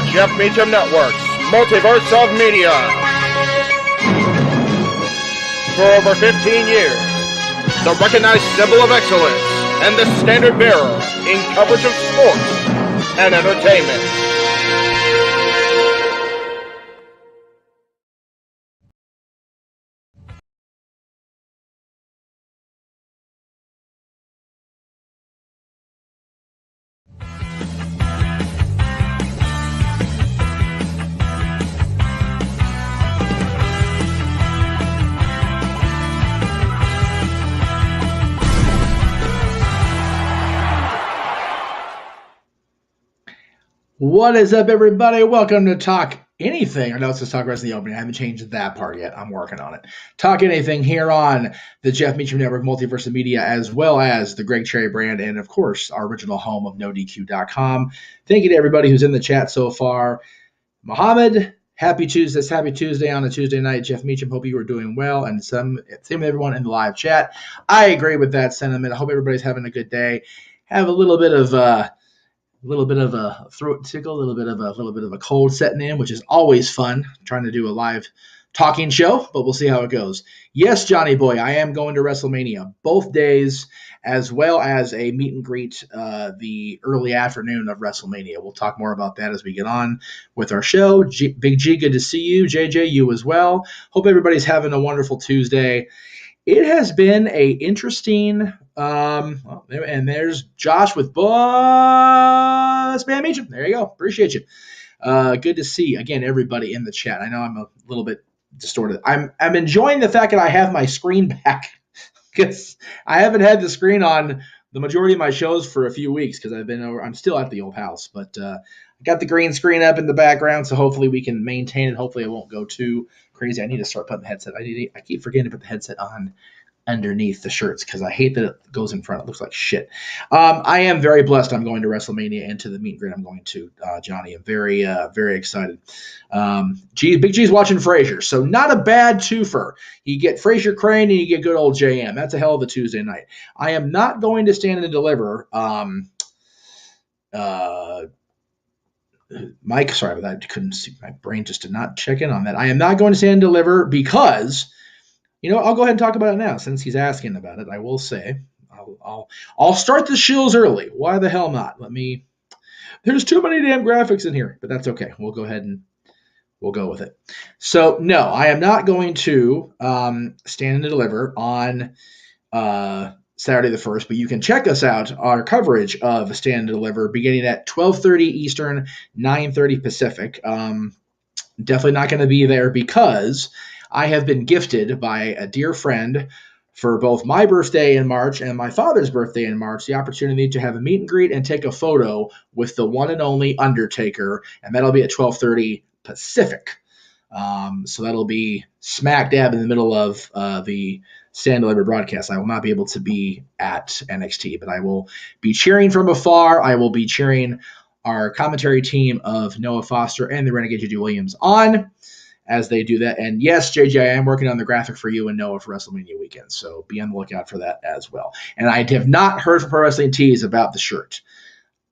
the Jeff Meacham Network's Multiverse of Media. For over 15 years, the recognized symbol of excellence and the standard bearer in coverage of sports and entertainment. What is up, everybody? Welcome to Talk Anything. I know it's just Talk Wrestling Opening. I haven't changed that part yet. I'm working on it. Talk Anything here on the Jeff Meacham Network, Multiverse of Media, as well as the Greg Cherry brand, and of course, our original home of NoDQ.com. Thank you to everybody who's in the chat so far. Mohammed, happy Tuesday. Happy Tuesday on a Tuesday night. Jeff Meacham, hope you are doing well. And same with everyone in the live chat. I agree with that sentiment. I hope everybody's having a good day. Have a little bit of a throat tickle, a little bit of a cold setting in, which is always fun. I'm trying to do a live talking show, but we'll see how it goes. Yes, Johnny boy, I am going to WrestleMania both days, as well as a meet and greet the early afternoon of WrestleMania. We'll talk more about that as we get on with our show. Big G, good to see you. JJ, you as well. Hope everybody's having a wonderful Tuesday. It has been a interesting, and there's Josh with Boss Man Meacham. There you go. Appreciate you. Good to see, again, everybody in the chat. I know I'm a little bit distorted. I'm enjoying the fact that I have my screen back because I haven't had the screen on the majority of my shows for a few weeks because I'm still at the old house, but I got the green screen up in the background, so hopefully we can maintain it. Hopefully it won't go too crazy. I need to start putting the headset. I keep forgetting to put the headset on underneath the shirts because I hate that it goes in front. It looks like shit. I am very blessed. I'm going to WrestleMania and to the meet and greet I'm going to, Johnny. I'm very, very excited. Big G's watching Frasier, so not a bad twofer. You get Frasier Crane and you get good old JM. That's a hell of a Tuesday night. I am not going to stand and deliver. Mike, sorry about that. I couldn't see. My brain just did not check in on that. I am not going to stand and deliver because, I'll go ahead and talk about it now since he's asking about it. I will say, I'll start the shills early. Why the hell not? There's too many damn graphics in here, but that's okay. We'll go ahead and we'll go with it. So no, I am not going to stand and deliver on Saturday the 1st, but you can check us out, our coverage of Stand and Deliver, beginning at 12:30 Eastern, 9:30 Pacific. Definitely not going to be there because I have been gifted by a dear friend for both my birthday in March and my father's birthday in March the opportunity to have a meet and greet and take a photo with the one and only Undertaker, and that'll be at 12:30 Pacific. So that'll be smack dab in the middle of the Stand and Deliver broadcast. I will not be able to be at NXT, but I will be cheering from afar. I will be cheering our commentary team of Noah Foster and the Renegade J.J. Williams on as they do that. And yes, JJ, I am working on the graphic for you and Noah for WrestleMania weekend, so be on the lookout for that as well. And I have not heard from Pro Wrestling Tees about the shirt.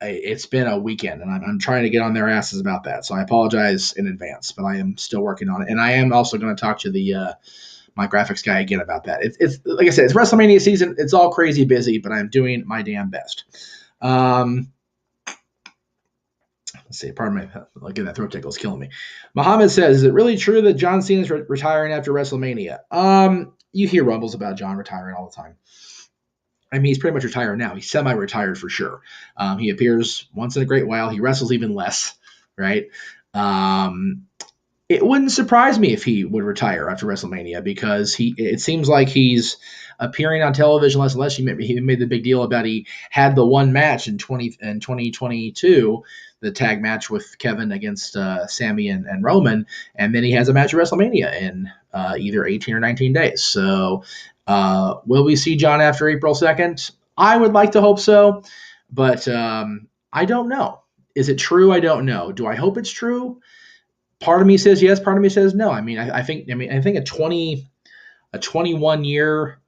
It's been a weekend, and I'm trying to get on their asses about that, so I apologize in advance, but I am still working on it. And I am also going to talk to the my graphics guy again about that. It's like I said, it's WrestleMania season. It's all crazy busy, but I'm doing my damn best. Let's see. Pardon me. Again, that throat tickle is killing me. Muhammad says, "Is it really true that John Cena is retiring after WrestleMania?" You hear rumbles about John retiring all the time. I mean, he's pretty much retired now. He's semi-retired for sure. He appears once in a great while. He wrestles even less, right? It wouldn't surprise me if he would retire after WrestleMania because it seems like he's appearing on television less and less. He made the big deal about he had the one match in 2022, the tag match with Kevin against Sammy and Roman, and then he has a match at WrestleMania in either 18 or 19 days. So will we see John after April 2nd? I would like to hope so, but I don't know. Is it true? I don't know. Do I hope it's true? Part of me says yes. Part of me says no. I think a 21 year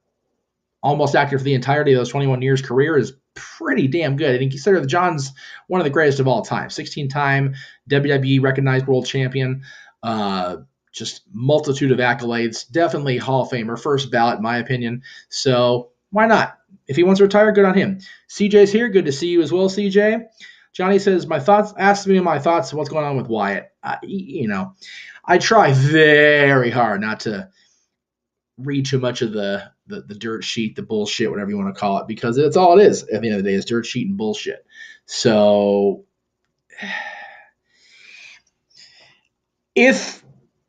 almost active for the entirety of those 21 years career is pretty damn good. And consider that John's one of the greatest of all time. 16-time WWE recognized world champion. Just multitude of accolades. Definitely Hall of Famer. First ballot, in my opinion. So why not? If he wants to retire, good on him. CJ's here. Good to see you as well, CJ. Johnny says, ask me my thoughts on what's going on with Wyatt. I try very hard not to read too much of the dirt sheet, the bullshit, whatever you want to call it, because it's all it is at the end of the day, is dirt sheet and bullshit. So if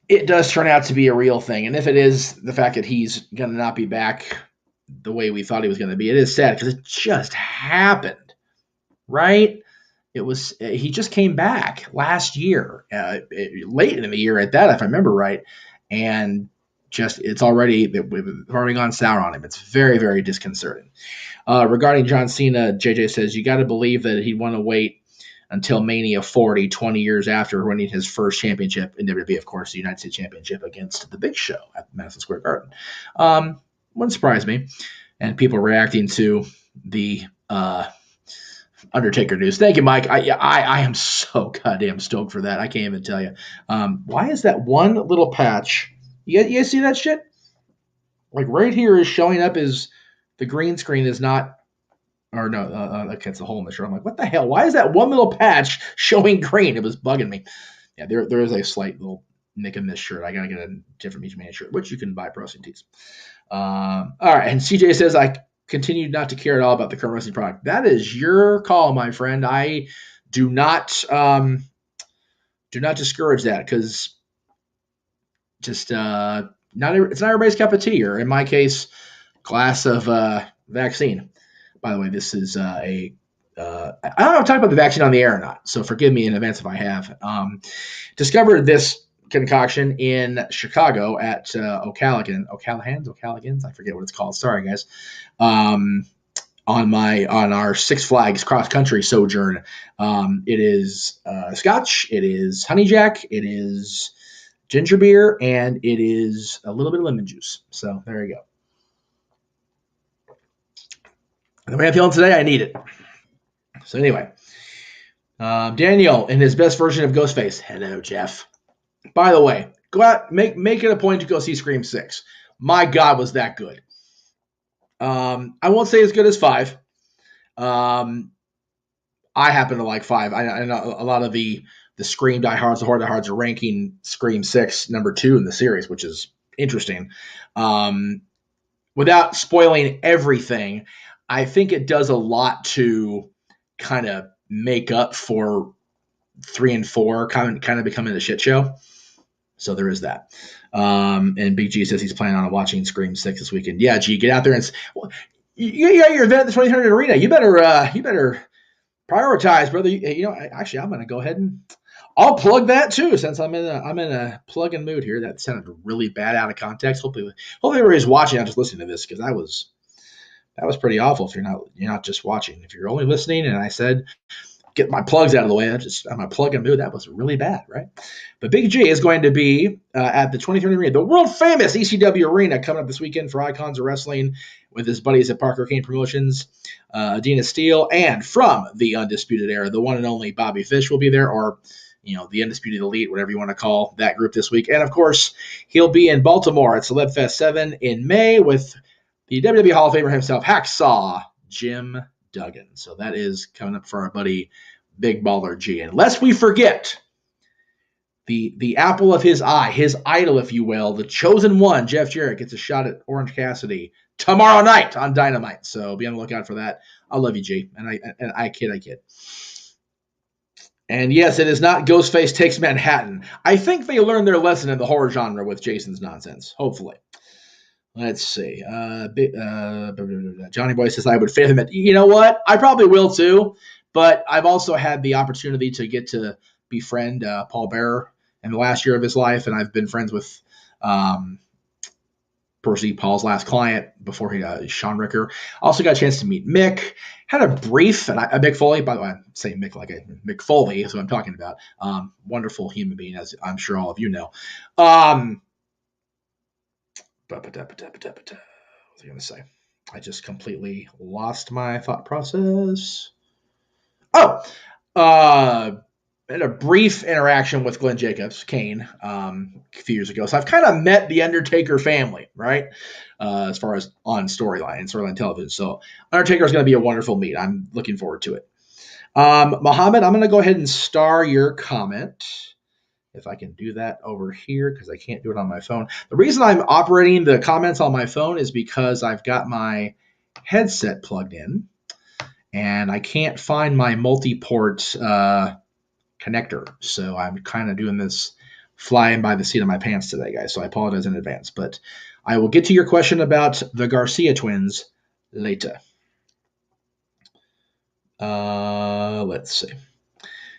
it does turn out to be a real thing, and if it is the fact that he's going to not be back the way we thought he was going to be, it is sad because it just happened, right? He just came back last year, late in the year at that, if I remember right, and it's already gone sour on him. It's very, very disconcerting. Regarding John Cena, JJ says, you got to believe that he'd want to wait until Mania 40, 20 years after winning his first championship in WWE, of course, the United States Championship against The Big Show at Madison Square Garden. Wouldn't surprise me. And people reacting to the Undertaker news. Thank you, Mike. I am so goddamn stoked for that. I can't even tell you. Why is that one little patch? You guys see that shit? Like right here is showing up as the green screen is not, or no, okay, it's a hole in the shirt. I'm like, what the hell? Why is that one little patch showing green? It was bugging me. Yeah, there is a slight little nick in this shirt. I gotta get a different Meacham shirt, which you can buy at Pro Wrestling Tees. All right, and CJ says, I continue not to care at all about the current wrestling product. That is your call, my friend. I do not discourage that, because just it's not everybody's cup of tea, or in my case, glass of vaccine. By the way, this is I don't know if I'm talking about the vaccine on the air or not, so forgive me in advance if I have. Discovered this concoction in Chicago at O'Callaghan's, I forget what it's called. Sorry, guys. On our Six Flags cross country sojourn. It is Scotch, it is Honey Jack, it is ginger beer, and it is a little bit of lemon juice. So there you go. The way I'm feeling today, I need it. So anyway, Daniel in his best version of Ghostface. Hello, Jeff. By the way, go out, make it a point to go see Scream 6. My God, was that good. I won't say as good as 5. I happen to like 5. I know a lot of the Scream diehards, the horror diehards are ranking Scream 6 number 2 in the series, which is interesting. Without spoiling everything, I think it does a lot to kind of make up for 3 and 4 kind of becoming a shit show. So there is that. And Big G says he's planning on watching Scream 6 this weekend. Yeah, G, get out there and you got your event at the 2300 Arena. You better prioritize, brother. Actually, I'm going to go ahead and I'll plug that too, since I'm in a plug-in mood here. That sounded really bad out of context. Hopefully everybody's watching, not just listening to this, because that was pretty awful. If you're not just watching, if you're only listening, and I said get my plugs out of the way, I'm a plug-in mood. That was really bad, right? But Big G is going to be at the 2300 Arena, the world famous ECW Arena, coming up this weekend for Icons of Wrestling with his buddies at Parker Kane Promotions, Dina Steele, and from the Undisputed Era, the one and only Bobby Fish will be there, or the Undisputed Elite, whatever you want to call that group this week. And, of course, he'll be in Baltimore at Celeb Fest 7 in May with the WWE Hall of Famer himself, Hacksaw Jim Duggan. So that is coming up for our buddy Big Baller G. And lest we forget, the apple of his eye, his idol, if you will, the chosen one, Jeff Jarrett, gets a shot at Orange Cassidy tomorrow night on Dynamite. So be on the lookout for that. I love you, G. And I kid. And yes, it is not Ghostface Takes Manhattan. I think they learned their lesson in the horror genre with Jason's nonsense. Hopefully. Let's see. Johnny Boy says I would fail him at. You know what? I probably will too. But I've also had the opportunity to get to befriend Paul Bearer in the last year of his life, and I've been friends with Percy, Paul's last client, before he Sean Ricker. Also got a chance to meet Mick. Had a brief, and Mick Foley, by the way, I'm saying Mick like Mick Foley is what I'm talking about. Wonderful human being, as I'm sure all of you know. What was I going to say? I just completely lost my thought process. Oh, had a brief interaction with Glenn Jacobs, Kane, a few years ago. So I've kind of met the Undertaker family, right? As far as on storyline television. So Undertaker is going to be a wonderful meet. I'm looking forward to it. Mohammed, I'm going to go ahead and star your comment. If I can do that over here, because I can't do it on my phone. The reason I'm operating the comments on my phone is because I've got my headset plugged in, and I can't find my multi-port connector. So I'm kind of doing this flying by the seat of my pants today, guys. So I apologize in advance. But I will get to your question about the Garcia twins later. Let's see.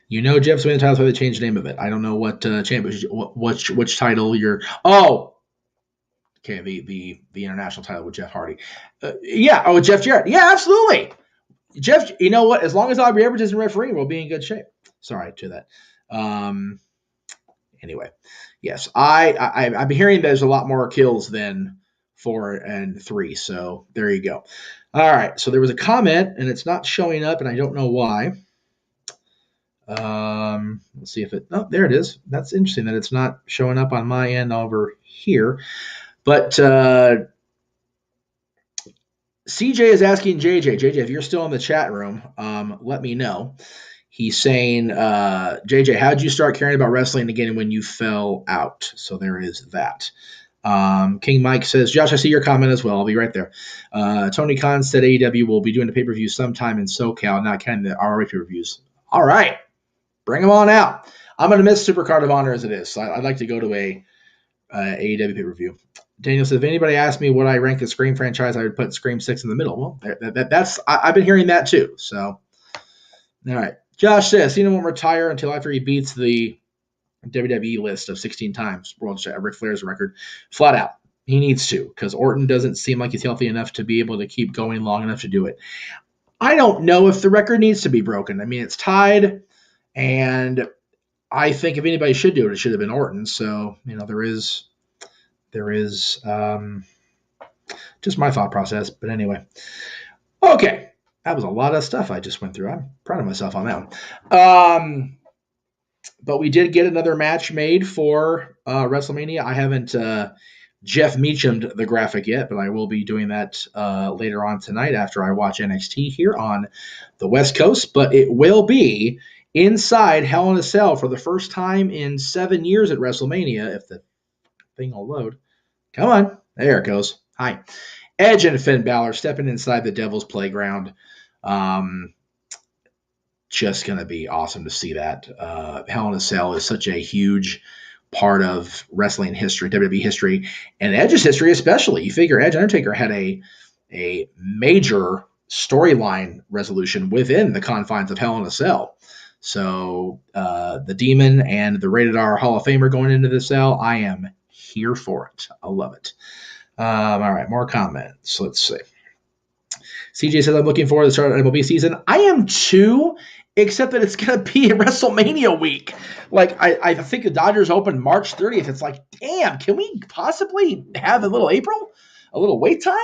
You know Jeff's winning title, so they changed the name of it. I don't know what championship, which title you're. Oh, okay, the international title with Jeff Hardy. Yeah, oh, with Jeff Jarrett. Yeah, absolutely. Jeff, you know what? As long as Aubrey Edwards isn't refereeing, we'll be in good shape. Sorry to that. Anyway, yes, I've been hearing there's a lot more kills than 4 and 3. So there you go. All right. So there was a comment, and it's not showing up, and I don't know why. Let's see if it. Oh, there it is. That's interesting that it's not showing up on my end over here. But CJ is asking JJ. JJ, if you're still in the chat room, let me know. He's saying, JJ, how did you start caring about wrestling again when you fell out? So there is that. King Mike says, Josh, I see your comment as well. I'll be right there. Tony Khan said AEW will be doing a pay-per-view sometime in SoCal, not counting the ROH pay-per-views. All right. Bring them on out. I'm going to miss Supercard of Honor as it is. So I'd like to go to a AEW pay-per-view. Daniel says, if anybody asked me what I rank the Scream franchise, I would put Scream 6 in the middle. Well, that's I've been hearing that too. So, all right. Josh says, Cena won't retire until after he beats the WWE list of 16 times World Ric Flair's record. Flat out. He needs to, because Orton doesn't seem like he's healthy enough to be able to keep going long enough to do it. I don't know if the record needs to be broken. I mean, it's tied, and I think if anybody should do it, it should have been Orton. So, there is just my thought process. But anyway, okay, that was a lot of stuff I just went through. I'm proud of myself on that one. But we did get another match made for WrestleMania. I haven't Jeff Meacham'd the graphic yet, but I will be doing that later on tonight after I watch NXT here on the West Coast. But it will be inside Hell in a Cell for the first time in 7 years at WrestleMania, if the thing will load. Come on. There it goes. Hi. Edge and Finn Balor stepping inside the Devil's Playground. Just going to be awesome to see that. Hell in a Cell is such a huge part of wrestling history, WWE history, and Edge's history especially. You figure Edge and Undertaker had a major storyline resolution within the confines of Hell in a Cell. So the Demon and the Rated R Hall of Famer going into the cell, I am here for it. I love it. All right, more comments. Let's see. CJ says, I'm looking forward to the start of MLB season. I am too, except that it's going to be a WrestleMania week. Like, I think the Dodgers open March 30th. It's like, damn, can we possibly have a little April? A little wait time?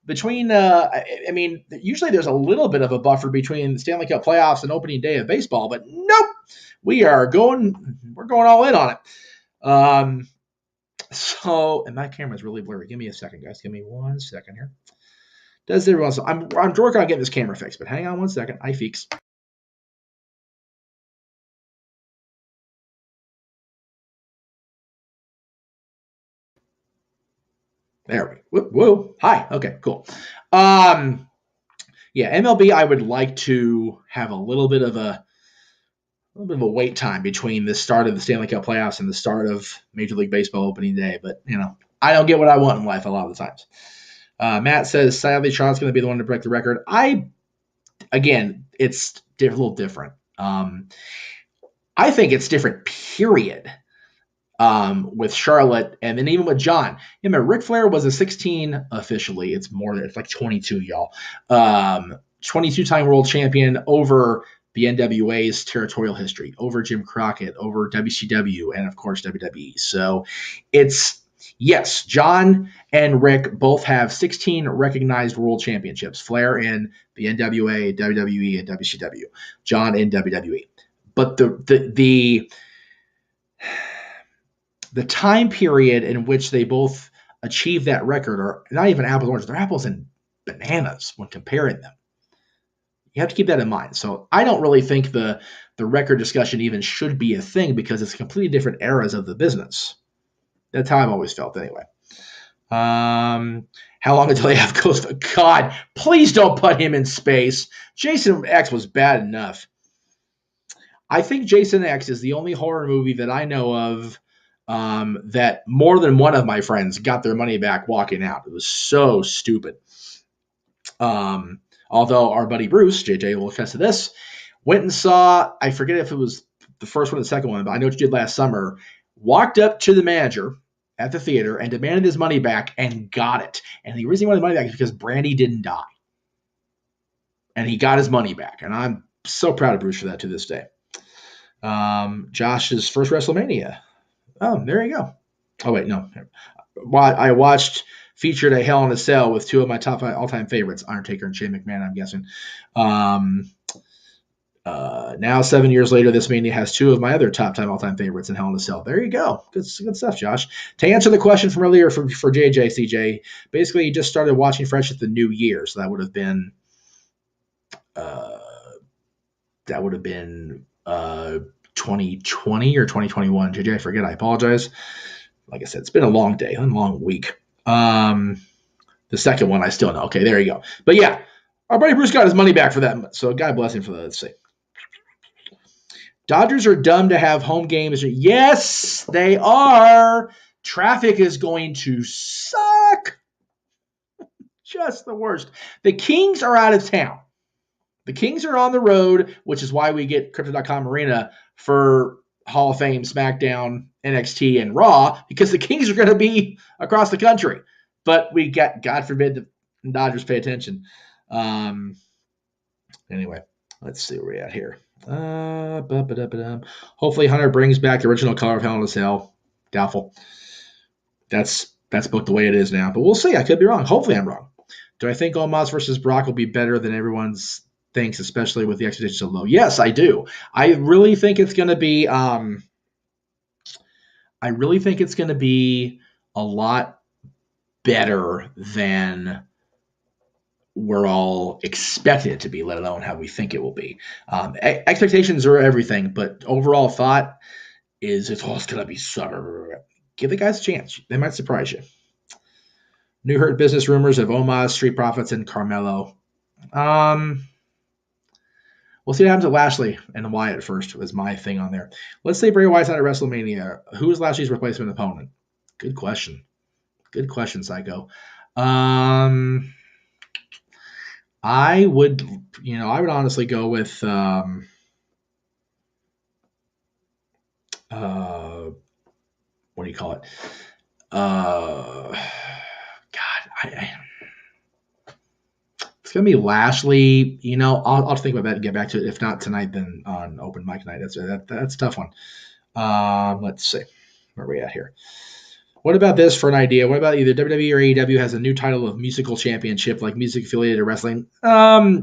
Between, I mean, usually there's a little bit of a buffer between the Stanley Cup playoffs and opening day of baseball, but nope, we're going all in on it. So, and my camera's really blurry. Give me a second, guys. Give me 1 second here. Does everyone? So I'm working on getting this camera fixed, but hang on 1 second. I fix. There we go. Whoa. Hi. Okay, cool. Yeah, MLB, I would like to have a little bit of a wait time between the start of the Stanley Cup playoffs and the start of Major League Baseball opening day. But, I don't get what I want in life a lot of the times. Matt says, sadly, Charlotte's going to be the one to break the record. Again, it's a little different. I think it's different, period. With Charlotte, and then even with John. Remember, Ric Flair was a 16 officially. It's like 22, y'all. 22-time world champion over the NWA's territorial history, over Jim Crockett, over WCW, and of course WWE. So it's Yes, John and Rick both have 16 recognized world championships. Flair in the NWA, WWE, and WCW. John in WWE. But the time period in which they both achieved that record are not even apples and oranges. They're apples and bananas when comparing them. You have to keep that in mind. So I don't really think the record discussion even should be a thing because it's completely different eras of the business. That's how I've always felt anyway. How long until they have Ghost? God, please don't put him in space. Jason X was bad enough. I think Jason X is the only horror movie that I know of that more than one of my friends got their money back walking out. It was so stupid. Although our buddy Bruce, JJ will attest to this, went and saw, I forget if it was the first one or the second one, but I know what you did last summer, walked up to the manager at the theater and demanded his money back and got it. And the reason he wanted money back is because Brandy didn't die. And he got his money back. And I'm so proud of Bruce for that to this day. Josh's first WrestleMania. Oh, there you go. Oh, wait, no. I watched featured a Hell in a Cell with two of my top all-time favorites, Undertaker and Shane McMahon, I'm guessing. Now, 7 years later, this Mania has two of my other top-time all-time favorites in Hell in a Cell. There you go. Good stuff, Josh. To answer the question from earlier for JJ, CJ, basically he just started watching Fresh at the new year, so that would have been 2020 or 2021. JJ, I forget. I apologize. Like I said, it's been a long day, a long week. The second one I still know. Okay, there you go. But yeah, our buddy Bruce got his money back for that. So God bless him for that. Let's see. Dodgers are dumb to have home games. Yes, they are. Traffic is going to suck. Just the worst. The Kings are out of town. The Kings are on the road, which is why we get Crypto.com Arena for Hall of Fame, SmackDown, NXT, and Raw, because the Kings are going to be across the country. But we got, God forbid, the Dodgers pay attention. Anyway, let's see where we're at here. Hopefully Hunter brings back the original color of Hell in a Cell. Doubtful. That's booked the way it is now. But we'll see. I could be wrong. Hopefully I'm wrong. Do I think Omos versus Brock will be better than everyone's thinks, especially with the expectations so low? Yes, I do. I really think it's going to be a lot better than we're all expected it to be, let alone how we think it will be. Expectations are everything, but overall thought is it's going to be summer. Give the guys a chance. They might surprise you. New hurt business rumors of Omos, Street Profits, and Carmelo. We'll see what happens at Lashley and Wyatt first, was my thing on there. Let's say Bray Wyatt's not at WrestleMania. Who is Lashley's replacement opponent? Good question. Good question, Psycho. I would honestly go with what do you call it? It's gonna be Lashley. I'll think about that and get back to it. If not tonight, then on open mic night. That's a tough one. Let's see where are we at here. What about this for an idea? What about either WWE or AEW has a new title of musical championship, like music affiliated wrestling? I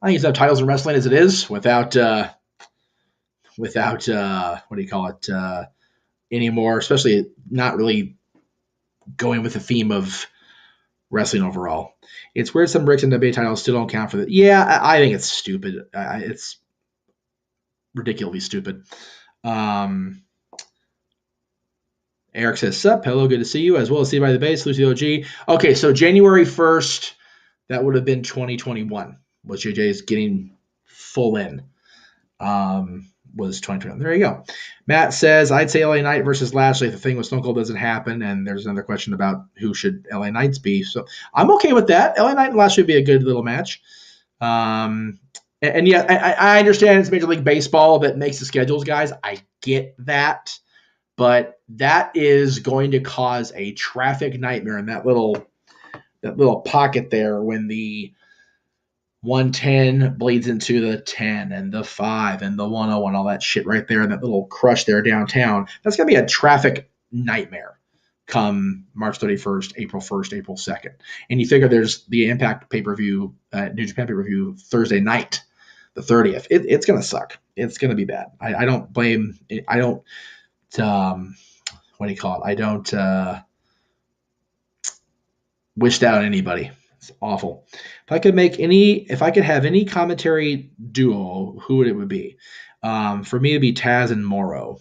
think it's enough titles in wrestling as it is without what do you call it anymore, especially not really going with the theme of wrestling overall. It's weird some Ricks and WWE titles still don't count for that. Yeah, I think it's stupid. It's ridiculously stupid. Eric says, sup, hello, good to see you, as well as see by the base, Lucy OG. Okay, so January 1st, that would have been 2021, was JJ's getting full in. Was 2021. There you go. Matt says, I'd say LA Knight versus Lashley if the thing with Stone Cold doesn't happen, and there's another question about who should LA Knights be. So I'm okay with that. LA Knight and Lashley would be a good little match. And yeah, I understand it's Major League Baseball that makes the schedules, guys. I get that. But that is going to cause a traffic nightmare in that little pocket there when the 110 bleeds into the 10 and the 5 and the 101, all that shit right there in that little crush there downtown. That's going to be a traffic nightmare. come March 31st, April 1st, April 2nd. And you figure there's the Impact pay-per-view, New Japan pay-per-view Thursday night, the 30th. It's going to suck. It's going to be bad. I don't blame – I don't what do you call it? I don't wish that on anybody. It's awful. If I could have any commentary duo, who would it be? For me, it'd be Taz and Morrow.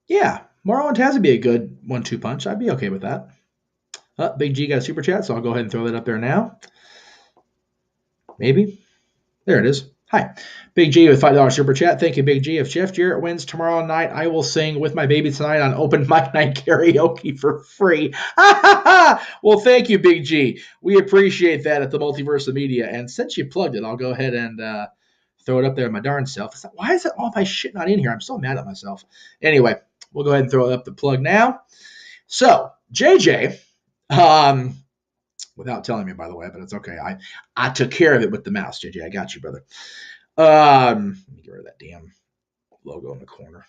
Yeah, Morrow and Taz would be a good 1-2 punch. I'd be okay with that. Big G got a super chat, so I'll go ahead and throw that up there now. Maybe. There it is. Hi. Big G with $5 super chat. Thank you, Big G. If Jeff Jarrett wins tomorrow night, I will sing With My Baby Tonight on open mic night karaoke for free. Well, thank you, Big G. We appreciate that at the Multiverse of Media. And since you plugged it, I'll go ahead and throw it up there my darn self. Why is it all my shit not in here? I'm so mad at myself. Anyway, we'll go ahead and throw up the plug now. So, JJ, without telling me, by the way, but it's okay. I took care of it with the mouse, JJ. I got you, brother. Let me get rid of that damn logo in the corner.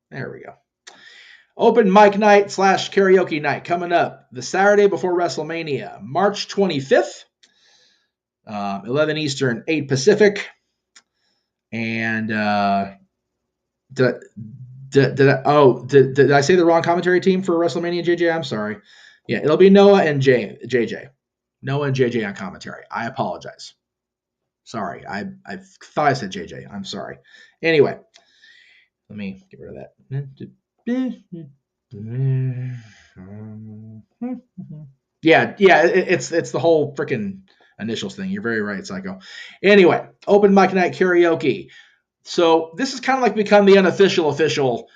There we go. Open mic night / karaoke night coming up the Saturday before WrestleMania, March 25th, 11 Eastern, 8 Pacific. And did I say the wrong commentary team for WrestleMania, JJ? I'm sorry. Yeah, it'll be Noah and JJ. Noah and JJ on commentary. I apologize. Sorry, I thought I said JJ. I'm sorry. Anyway, let me get rid of that. Yeah, it's the whole freaking initials thing. You're very right, Psycho. Anyway, open mic night karaoke. So this is kind of like become the unofficial official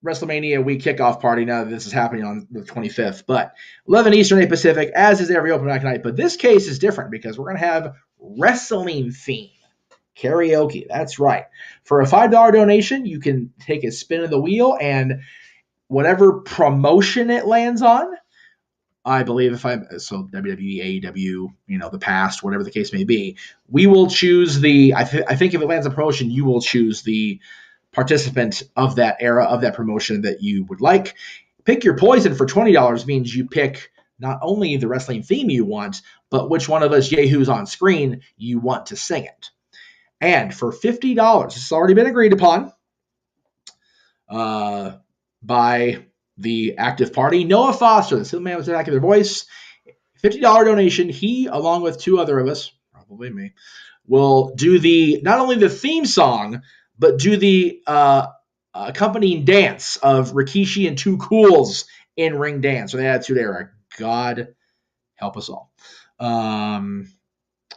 WrestleMania week kickoff party now that this is happening on the 25th. But 11 Eastern, 8 Pacific, as is every open mic night. But this case is different because we're going to have wrestling theme karaoke. That's right. For a $5 donation, you can take a spin of the wheel, and whatever promotion it lands on, I believe so WWE, AEW, the past, whatever the case may be, we will choose I think if it lands a promotion, you will choose the participant of that era, of that promotion that you would like. Pick your poison for $20 means you pick not only the wrestling theme you want, but which one of us yahoos on screen you want to sing it. And for $50, this has already been agreed upon by the active party, Noah Foster, the Silver Man with an active voice, $50 donation. He, along with 2 other of us, probably me, will do not only the theme song, but do the accompanying dance of Rikishi and 2 Cools in ring dance. So the Attitude Era. God help us all. And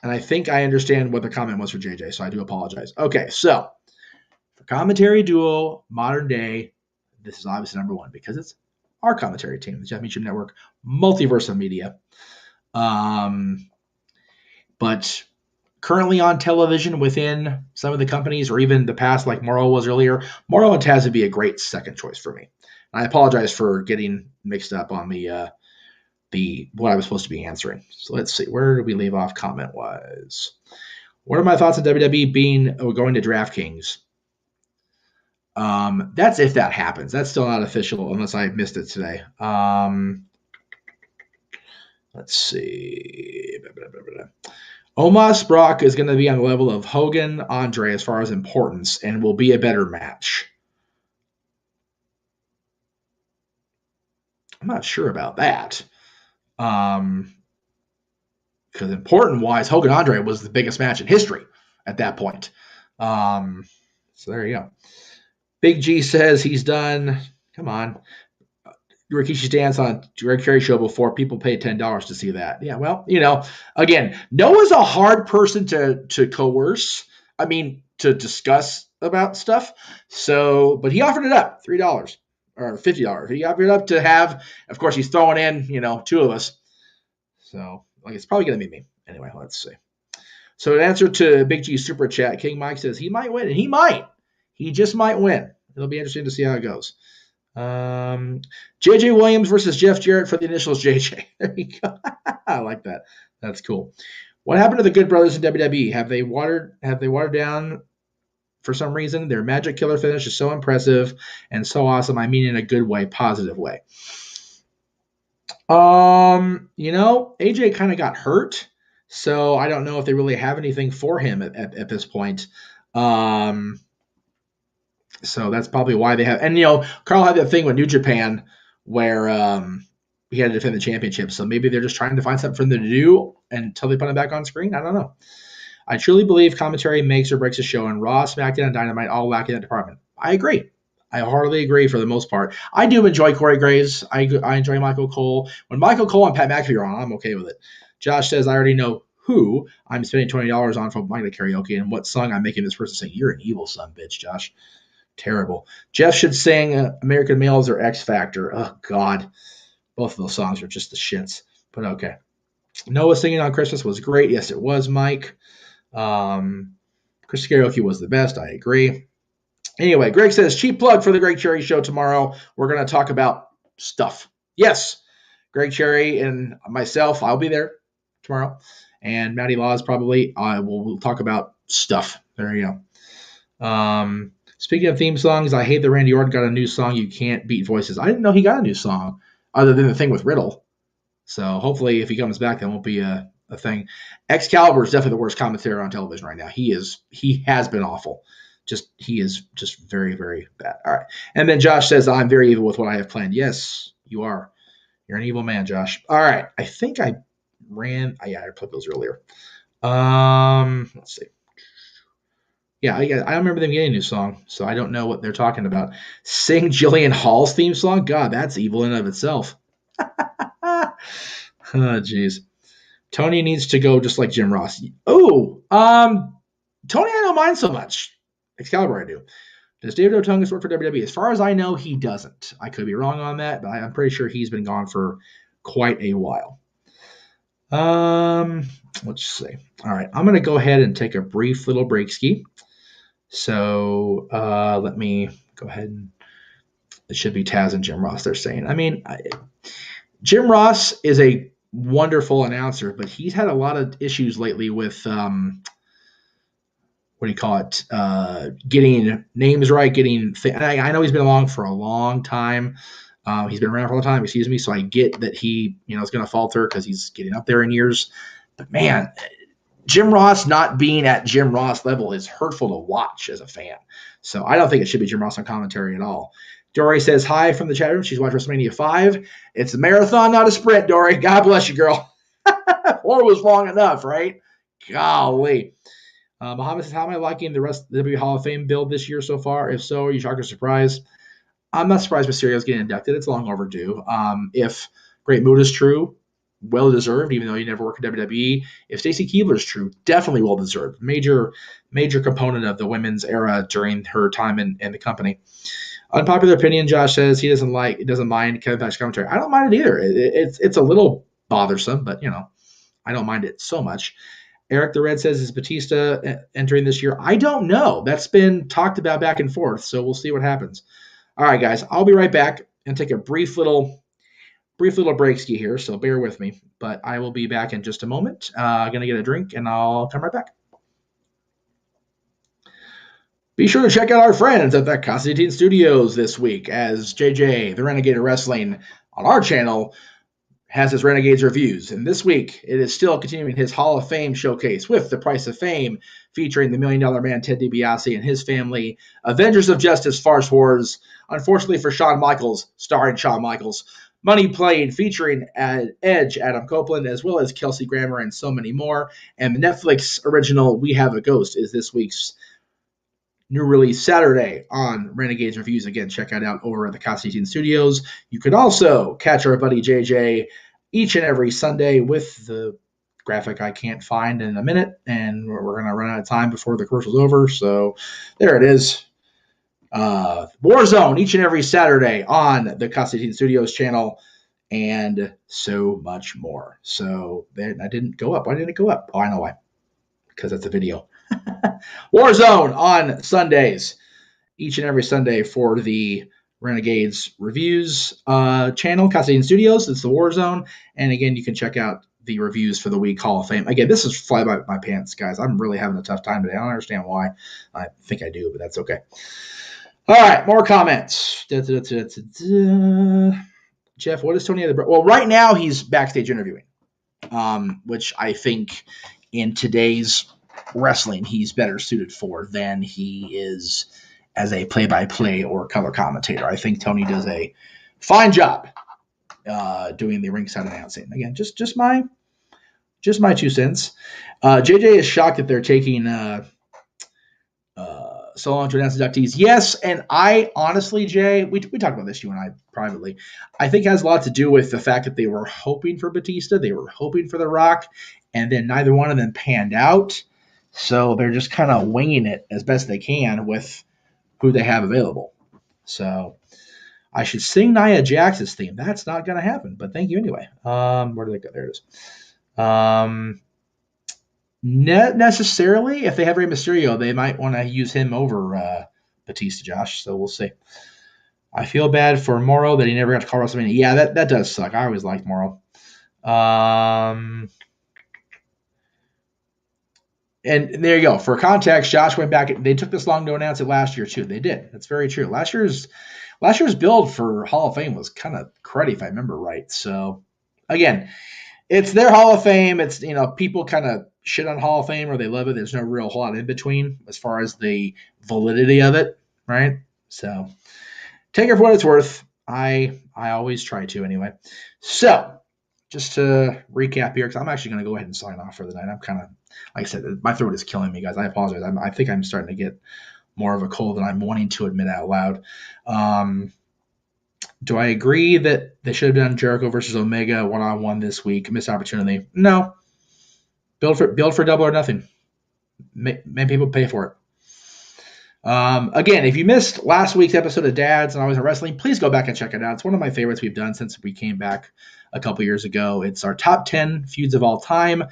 I think I understand what the comment was for JJ, so I do apologize. Okay, so for commentary duo, modern day, this is obviously number 1 because it's our commentary team, the Jeff Meacham Network, Multiverse of Media. But currently on television within some of the companies, or even the past, like Morrow was earlier, Morrow and Taz would be a great second choice for me. I apologize for getting mixed up on the what I was supposed to be answering. So let's see, where did we leave off comment-wise? What are my thoughts on WWE going to DraftKings? That's if that happens. That's still not official unless I missed it today. Let's see. Omos Brock is going to be on the level of Hogan Andre as far as importance and will be a better match. I'm not sure about that. Because important wise, Hogan Andre was the biggest match in history at that point. So there you go. Big G says he's done. Come on. Rikishi's dance on Greg Cherry show before. People paid $10 to see that. Yeah, well, again, Noah's a hard person to coerce. I mean, to discuss about stuff. So, but he offered it up, $3 or $50. He offered it up to have. Of course, he's throwing in, 2 of us. So, it's probably going to be me. Anyway, let's see. So, in answer to Big G's super chat, King Mike says he might win, and he might. He just might win. It'll be interesting to see how it goes. JJ Williams versus Jeff Jarrett for the initials JJ. There you go. I like that. That's cool. What happened to the Good Brothers in WWE? Have they watered down for some reason? Their Magic Killer finish is so impressive and so awesome. I mean in a good way, positive way. AJ kind of got hurt, so I don't know if they really have anything for him at this point. So that's probably why they have. And Carl had that thing with New Japan where he had to defend the championship. So maybe they're just trying to find something for them to do until they put him back on screen. I don't know. I truly believe commentary makes or breaks a show, and Raw, SmackDown, and Dynamite all lack in that department. I agree. I heartily agree for the most part. I do enjoy Corey Graves. I enjoy Michael Cole. When Michael Cole and Pat McAfee are on, I'm okay with it. Josh says, I already know who I'm spending $20 on for my karaoke and what song I'm making this person sing. You're an evil son, bitch, Josh. Terrible. Jeff should sing American Males or X Factor. Oh, God. Both of those songs are just the shits. But okay. Noah singing on Christmas was great. Yes, it was, Mike. Chris karaoke was the best. I agree. Anyway, Greg says, cheap plug for the Greg Cherry Show tomorrow. We're going to talk about stuff. Yes, Greg Cherry and myself, I'll be there tomorrow. And Matty Laws probably. We'll talk about stuff. There you go. Speaking of theme songs, I hate that Randy Orton got a new song, You Can't Beat Voices. I didn't know he got a new song other than the thing with Riddle. So hopefully if he comes back, that won't be a thing. Excalibur is definitely the worst commentator on television right now. He has been awful. He is just very, very bad. All right. And then Josh says, I'm very evil with what I have planned. Yes, you are. You're an evil man, Josh. All right. I think I put those earlier. Let's see. Yeah, I remember them getting a new song, so I don't know what they're talking about. Sing Jillian Hall's theme song? God, that's evil in and of itself. Oh, jeez. Tony needs to go just like Jim Ross. Oh, Tony, I don't mind so much. Excalibur, I do. Does David Otunga work for WWE? As far as I know, he doesn't. I could be wrong on that, but I'm pretty sure he's been gone for quite a while. Let's see. All right, I'm going to go ahead and take a brief little break ski. So let me go ahead and it should be Taz and Jim Ross, they're saying. I mean, Jim Ross is a wonderful announcer, but he's had a lot of issues lately with getting names right, I know he's been along for a long time. He's been around for a long time, so I get that he, is going to falter because he's getting up there in years. But man, Jim Ross not being at Jim Ross level is hurtful to watch as a fan. So I don't think it should be Jim Ross on commentary at all. Dory says hi from the chat room. She's watching WrestleMania 5. It's a marathon, not a sprint, Dory. God bless you, girl. 4 was long enough, right? Golly. Muhammad says, how am I liking the rest of the WWE Hall of Fame build this year so far? If so, are you shocked or surprised? I'm not surprised Mysterio's getting inducted. It's long overdue. If Great Mood is true, well-deserved, even though he never worked at WWE. If Stacy Keibler is true, definitely well-deserved. Major component of the women's era during her time in the company. Unpopular opinion, Josh says he doesn't mind Kevin Pash's commentary. I don't mind it either. It's a little bothersome, but, I don't mind it so much. Eric the Red says, is Batista entering this year? I don't know. That's been talked about back and forth, so we'll see what happens. All right, guys, I'll be right back and take a brief little break ski here, so bear with me. But I will be back in just a moment. I'm going to get a drink, and I'll come right back. Be sure to check out our friends at the Constantine Studios this week, as JJ, the Renegade of Wrestling, on our channel, has his Renegades reviews. And this week, it is still continuing his Hall of Fame showcase with The Price of Fame, featuring the $1 Million Man Ted DiBiase and his family, Avengers of Justice Farce Wars, unfortunately for Shawn Michaels, starring Shawn Michaels, Money Played, featuring Edge, Adam Copeland, as well as Kelsey Grammer and so many more. And the Netflix original We Have a Ghost is this week's new release Saturday on Renegades Reviews. Again, check it out over at the Constantine Studios. You can also catch our buddy JJ each and every Sunday with the graphic I can't find in a minute, and we're going to run out of time before the commercial's over. So there it is. Warzone each and every Saturday on the Constantine Studios channel, and so much more. So I didn't go up. Why didn't it go up? Oh, I know why. Because that's a video. Warzone on Sundays, each and every Sunday for the Renegades Reviews channel, Constantine Studios. It's the Warzone. And again, you can check out the reviews for the week Hall of Fame. Again, this is fly by my pants, guys. I'm really having a tough time today. I don't understand why. I think I do, but that's okay. All right, more comments. Jeff, what is Tony? Well, right now he's backstage interviewing, which I think in today's wrestling he's better suited for than he is as a play-by-play or color commentator. I think Tony does a fine job doing the ringside announcing. Again, just my 2 cents. JJ is shocked that they're taking so long to announce inductees. Yes, and I honestly, Jay, we talked about this, you and I, privately. I think it has a lot to do with the fact that they were hoping for Batista, they were hoping for The Rock, and then neither one of them panned out. So they're just kind of winging it as best they can with who they have available. So I should sing Nia Jax's theme. That's not going to happen, but thank you anyway. Where did it go? There it is. Not necessarily. If they have Rey Mysterio, they might want to use him over Batista, Josh. So we'll see. I feel bad for Morrow that he never got to call WrestleMania. Yeah, that does suck. I always liked Morrow. And there you go. For context, Josh went back. They took this long to announce it last year too. They did. That's very true. Last year's build for Hall of Fame was kind of cruddy, if I remember right. So again, it's their Hall of Fame. It's, people kind of shit on Hall of Fame or they love it. There's no real whole lot in between as far as the validity of it, right? So take it for what it's worth. I always try to anyway. So just to recap here, because I'm actually going to go ahead and sign off for the night. I'm kind of, like I said, my throat is killing me, guys. I apologize. I think I'm starting to get more of a cold than I'm wanting to admit out loud. Do I agree that they should have done Jericho versus Omega one-on-one this week? Missed opportunity? No. Build for double or nothing. Make people pay for it. Again, if you missed last week's episode of Dads and Always in Wrestling, please go back and check it out. It's one of my favorites we've done since we came back a couple years ago. It's our top 10 feuds of all time.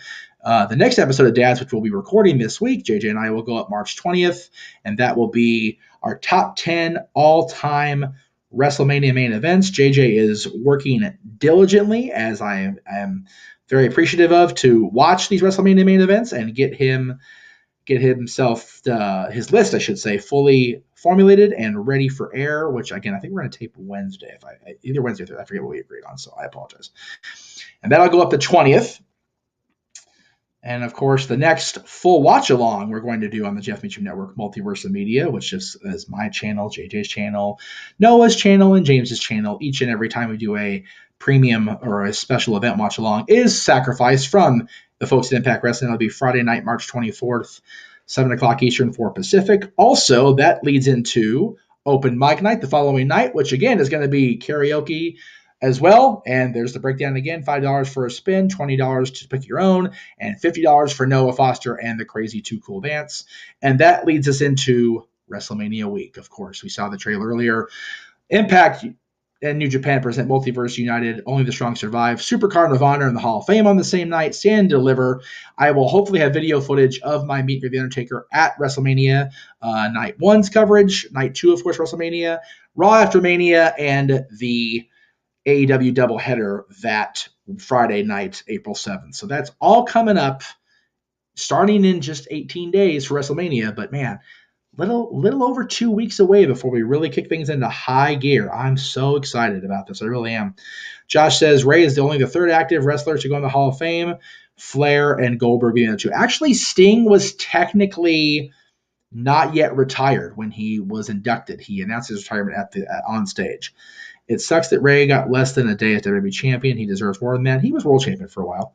The next episode of Dads, which we'll be recording this week, JJ and I will go up March 20th, and that will be our top 10 all-time WrestleMania main events. JJ is working diligently, as I am very appreciative of, to watch these WrestleMania main events and get himself his list, I should say, fully formulated and ready for air. Which again, I think we're going to tape Wednesday, either Wednesday or Thursday. I forget what we agreed on, so I apologize. And that'll go up the 20th. And, of course, the next full watch-along we're going to do on the Jeff Meacham Network Multiverse of Media, which is my channel, JJ's channel, Noah's channel, and James's channel. Each and every time we do a premium or a special event watch-along is sacrificed from the folks at Impact Wrestling. It'll be Friday night, March 24th, 7 o'clock Eastern, 4 Pacific. Also, that leads into open mic night the following night, which, again, is going to be karaoke as well. And there's the breakdown again, $5 for a spin, $20 to pick your own, and $50 for Noah Foster and the Crazy Too Cool Dance. And that leads us into WrestleMania week. Of course, we saw the trailer earlier. Impact and New Japan present Multiverse United, Only the Strong Survive, Supercard of Honor, and the Hall of Fame on the same night. Stand and deliver. I will hopefully have video footage of my meet with The Undertaker at WrestleMania, night 1's coverage, night 2, of course, WrestleMania, Raw after Mania, and the AEW doubleheader that Friday night, April 7th. So that's all coming up, starting in just 18 days for WrestleMania. But man, little over 2 weeks away before we really kick things into high gear. I'm so excited about this. I really am. Josh says Ray is only the third active wrestler to go in the Hall of Fame. Flair and Goldberg being the two. Actually, Sting was technically not yet retired when he was inducted. He announced his retirement on stage. It sucks that Ray got less than a day as WWE champion. He deserves more than that. He was world champion for a while.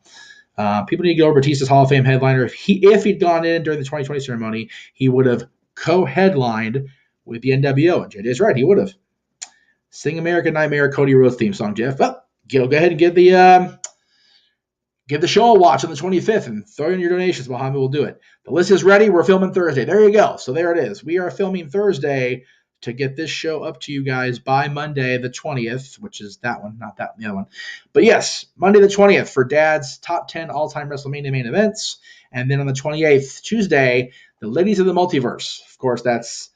People need to go over Batista's Hall of Fame headliner. If he'd gone in during the 2020 ceremony, he would have co-headlined with the NWO. And JJ's right, he would have. Sing American Nightmare, Cody Rhodes theme song, Jeff. Well, go ahead and give the show a watch on the 25th and throw in your donations. Muhammad will do it. The list is ready. We're filming Thursday. There you go. So there it is. We are filming Thursday to get this show up to you guys by Monday the 20th, which is that one, not that, the other one. But yes, Monday the 20th for Dad's top 10 all-time WrestleMania main events. And then on the 28th, Tuesday, the Ladies of the Multiverse. Of course, that's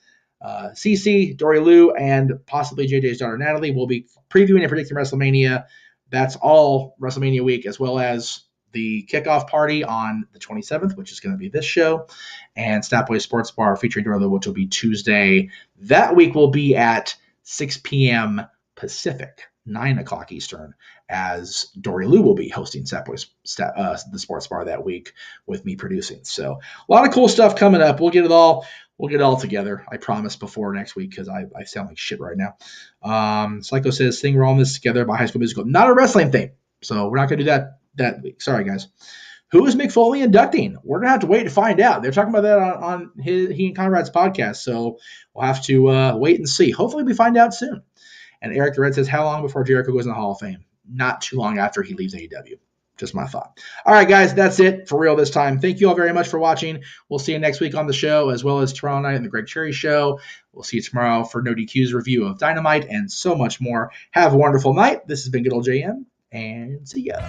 Cece, Dory Lou, and possibly JJ's daughter Natalie will be previewing and predicting WrestleMania. That's all WrestleMania week, as well as the kickoff party on the 27th, which is going to be this show, and Snapway Sports Bar featuring Dory Lou, which will be Tuesday. That week will be at 6 p.m. Pacific, 9 o'clock Eastern, as Dory Lou will be hosting the Sports Bar that week with me producing. So a lot of cool stuff coming up. We'll get it all together, I promise, before next week, because I sound like shit right now. Psycho says, "Sing We're All in This Together" by High School Musical. Not a wrestling theme, so we're not going to do that week. Sorry, guys. Who is Mick Foley inducting? We're going to have to wait to find out. They're talking about that on he and Conrad's podcast, so we'll have to wait and see. Hopefully we find out soon. And Eric the Red says, "How long before Jericho goes in the Hall of Fame?" Not too long after he leaves AEW. Just my thought. All right, guys, that's it for real this time. Thank you all very much for watching. We'll see you next week on the show, as well as tomorrow night on the Greg Cherry Show. We'll see you tomorrow for No DQ's review of Dynamite and so much more. Have a wonderful night. This has been good old JM, and see ya.